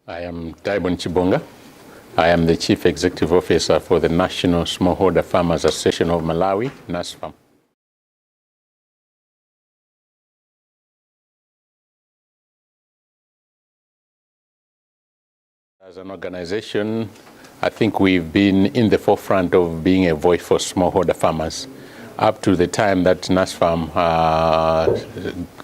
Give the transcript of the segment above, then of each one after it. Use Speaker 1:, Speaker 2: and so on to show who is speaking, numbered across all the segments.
Speaker 1: I am Dyborn Chibonga. I am the Chief Executive Officer for the National Smallholder Farmers Association of Malawi, NASFAM. As an organization, I think we've been in the forefront of being a voice for smallholder farmers. Up to the time that NASFAM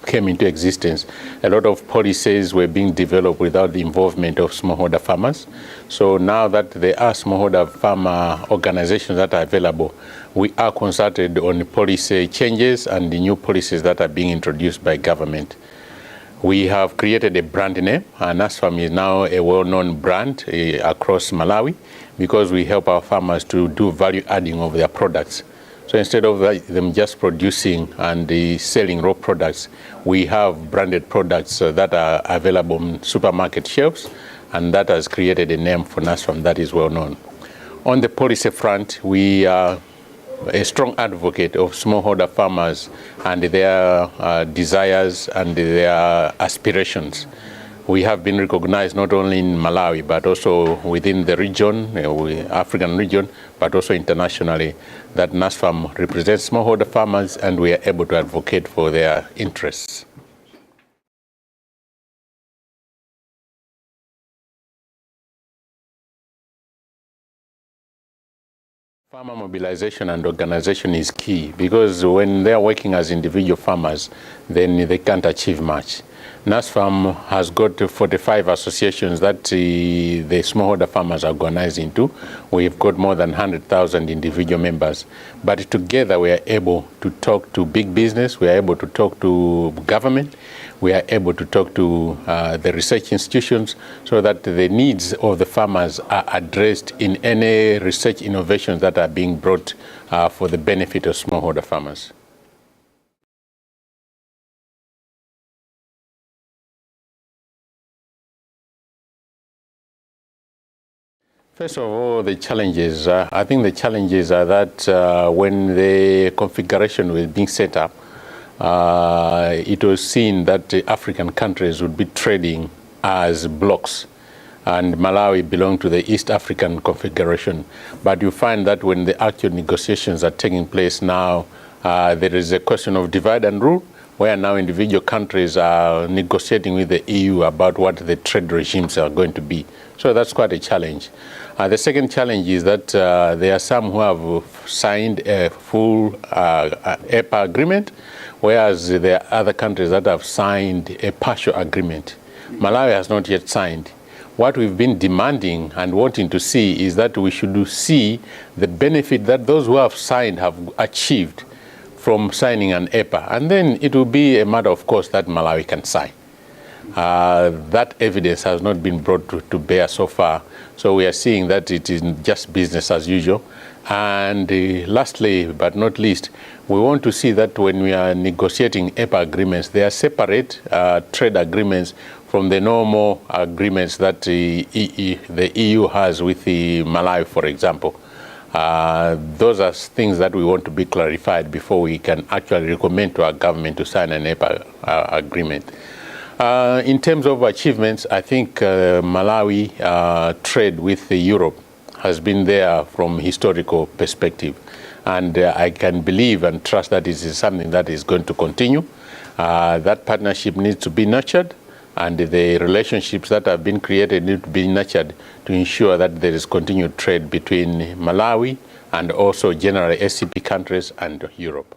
Speaker 1: came into existence, a lot of policies were being developed without the involvement of smallholder farmers. So now that there are smallholder farmer organizations that are available, we are consulted on policy changes and the new policies that are being introduced by government. We have created a brand name, and NASFAM is now a well-known brand across Malawi because we help our farmers to do value adding of their products. So instead of them just producing and selling raw products, we have branded products that are available on supermarket shelves, and that has created a name for NASFAM that is well known. On the policy front, we are a strong advocate of smallholder farmers and their desires and their aspirations. We have been recognized not only in Malawi but also within the region, African region, but also internationally, that NASFAM represents smallholder farmers and we are able to advocate for their interests. Farmer mobilization and organization is key because when they are working as individual farmers, then they can't achieve much. NASFAM has got 45 associations that the smallholder farmers are organized into. We've got more than 100,000 individual members. But together we are able to talk to big business, we are able to talk to government, we are able to talk to the research institutions so that the needs of the farmers are addressed in any research innovations that are being brought for the benefit of smallholder farmers. First of all, the challenges. I think the challenges are that when the configuration was being set up, it was seen that the African countries would be trading as blocks, and Malawi belonged to the East African configuration. But you find that when the actual negotiations are taking place now, there is a question of divide and rule, where now individual countries are negotiating with the EU about what the trade regimes are going to be. So that's quite a challenge. The second challenge is that there are some who have signed a full EPA agreement, whereas there are other countries that have signed a partial agreement. Malawi has not yet signed. What we've been demanding and wanting to see is that we should see the benefit that those who have signed have achieved from signing an EPA, and then it will be a matter of course that Malawi can sign. That evidence has not been brought to bear so far, so we are seeing that it is just business as usual. And lastly but not least, we want to see that when we are negotiating EPA agreements, they are separate trade agreements from the normal agreements that the EU has with the Malawi, for example. Those are things that we want to be clarified before we can actually recommend to our government to sign an EPA agreement. In terms of achievements, I think Malawi trade with Europe has been there from historical perspective, and I can believe and trust that this is something that is going to continue. That partnership needs to be nurtured, and the relationships that have been created need to be nurtured to ensure that there is continued trade between Malawi and also generally ACP countries and Europe.